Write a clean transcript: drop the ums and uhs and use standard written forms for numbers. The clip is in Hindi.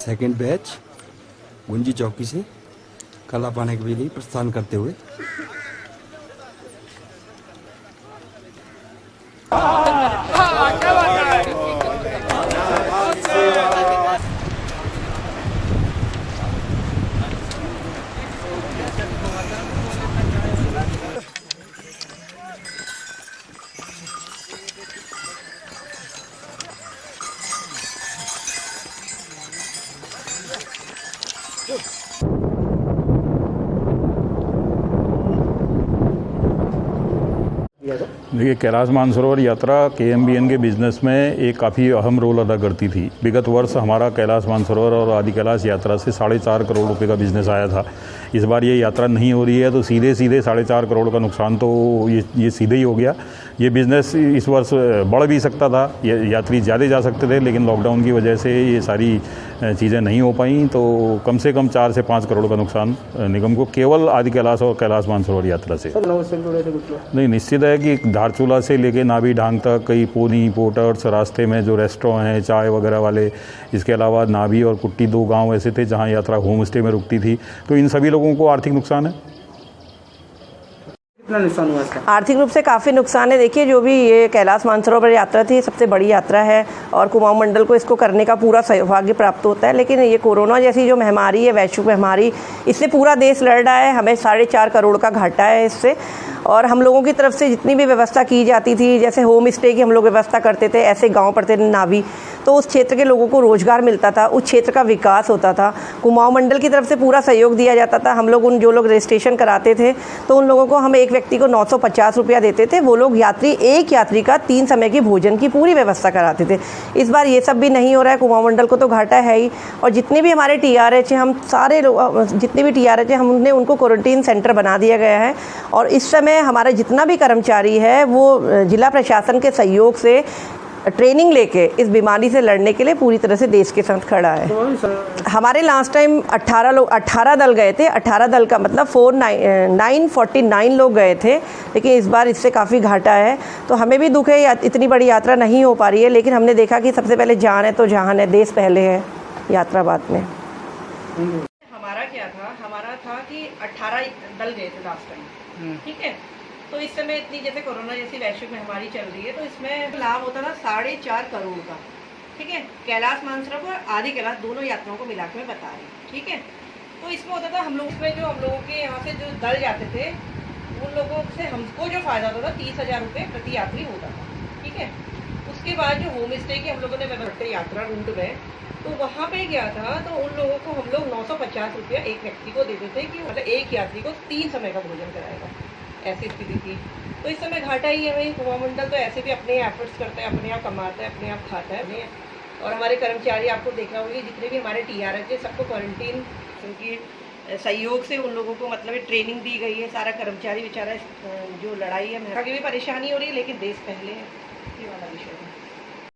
सेकंड बैच गुंजी चौकी से कला पाने के लिए प्रस्थान करते हुए देखिए, कैलाश मानसरोवर यात्रा KMBN के बिज़नेस में एक काफ़ी अहम रोल अदा करती थी। विगत वर्ष हमारा कैलाश मानसरोवर और आदि कैलाश यात्रा से 4.5 करोड़ रुपए का बिज़नेस आया था। इस बार ये यात्रा नहीं हो रही है तो सीधे 4.5 करोड़ का नुकसान तो ये सीधे ही हो गया। ये बिज़नेस इस वर्ष बढ़ भी सकता था, यात्री ज़्यादा जा सकते थे, लेकिन लॉकडाउन की वजह से ये सारी चीज़ें नहीं हो पाई, तो कम से कम 4 से 5 करोड़ का नुकसान निगम को केवल आदि कैलाश और कैलाश मानसरोवर यात्रा से। नहीं, निश्चित है कि धारचूला से लेके नाभी ढांग तक कई पोनी पोर्टर्स, रास्ते में जो रेस्टोरेंट हैं, चाय वगैरह वाले, इसके अलावा नाभी और कुट्टी 2 गांव ऐसे थे जहां यात्रा होम स्टे में रुकती थी, तो इन सभी लोगों को आर्थिक नुकसान है। कितना नुकसान हुआ इसका? आर्थिक रूप से काफ़ी नुकसान है। देखिए, जो भी ये कैलाश मानसरोवर यात्रा थी, सबसे बड़ी यात्रा है और कुमाऊं मंडल को इसको करने का पूरा सौभाग्य प्राप्त होता है, लेकिन ये कोरोना जैसी जो महामारी है, वैश्विक महामारी, इससे पूरा देश लड़ रहा है। हमें 4.5 करोड़ का घाटा है इससे, और हम लोगों की तरफ से जितनी भी व्यवस्था की जाती थी, जैसे होम स्टे की हम लोग व्यवस्था करते थे, ऐसे गांव पड़ते थे नाभी, तो उस क्षेत्र के लोगों को रोजगार मिलता था, उस क्षेत्र का विकास होता था। कुमाऊं मंडल की तरफ से पूरा सहयोग दिया जाता था। हम लोग जो लोग रजिस्ट्रेशन कराते थे तो उन लोगों को हम एक व्यक्ति को 950 रुपया देते थे। वो लोग एक यात्री का 3 समय की भोजन की पूरी व्यवस्था कराते थे। इस बार ये सब भी नहीं हो रहा है। कुमाऊं मंडल को तो घाटा है ही, और जितने भी हमारे TRH हैं, हम सारे जितने भी TRH हैं, हमने उनको क्वारंटीन सेंटर बना दिया गया है, और इस समय हमारा जितना भी कर्मचारी है वो जिला प्रशासन के सहयोग से ट्रेनिंग लेके इस बीमारी से लड़ने के लिए पूरी तरह से देश के साथ खड़ा है। हमारे लास्ट टाइम 18 दल गए थे। 18 दल का मतलब 949 लोग गए थे, लेकिन इस बार इससे काफ़ी घाटा है। तो हमें भी दुख है, इतनी बड़ी यात्रा नहीं हो पा रही है, लेकिन हमने देखा कि सबसे पहले जान है तो जहान है, देश पहले है, यात्रा बाद में। हमारा क्या था? हमारा था कि 18 दल गए थे लास्ट टाइम, ठीक है। तो इस समय इतनी जैसे कोरोना जैसी वैश्विक महामारी चल रही है, तो इसमें लाभ होता था 4.5 करोड़ का, ठीक है। कैलाश मानसरोवर और आदि कैलाश दोनों यात्राओं को मिला के मैं बता रही हूँ, ठीक है। तो इसमें होता था हम लोग में जो हम लोगों के यहाँ से जो दल जाते थे, उन लोगों से हमको जो फ़ायदा होता था 30,000 रुपये प्रति यात्री होता था, ठीक है। उसके बाद जो होम स्टे की हम लोगों ने व्यवस्था यात्रा रूट में, तो वहाँ पे गया था, तो उन लोगों को हम लोग 950 रुपया एक व्यक्ति को देते थे कि मतलब एक यात्री को 3 समय का भोजन कराएगा, ऐसी स्थिति थी। तो इस समय घाटा ही है भाई। कुमाऊं मंडल तो ऐसे भी अपने एफर्ट्स करता है, अपने आप कमाता है, अपने आप खाता है, और हमारे कर्मचारी आपको देखा होगा, जितने भी हमारे TRH है, सबको क्वारंटीन उनकी सहयोग से उन लोगों को मतलब ट्रेनिंग दी गई है। सारा कर्मचारी बेचारा जो लड़ाई है, आगे भी परेशानी हो रही है, लेकिन देश पहले है, ये वाला विषय है।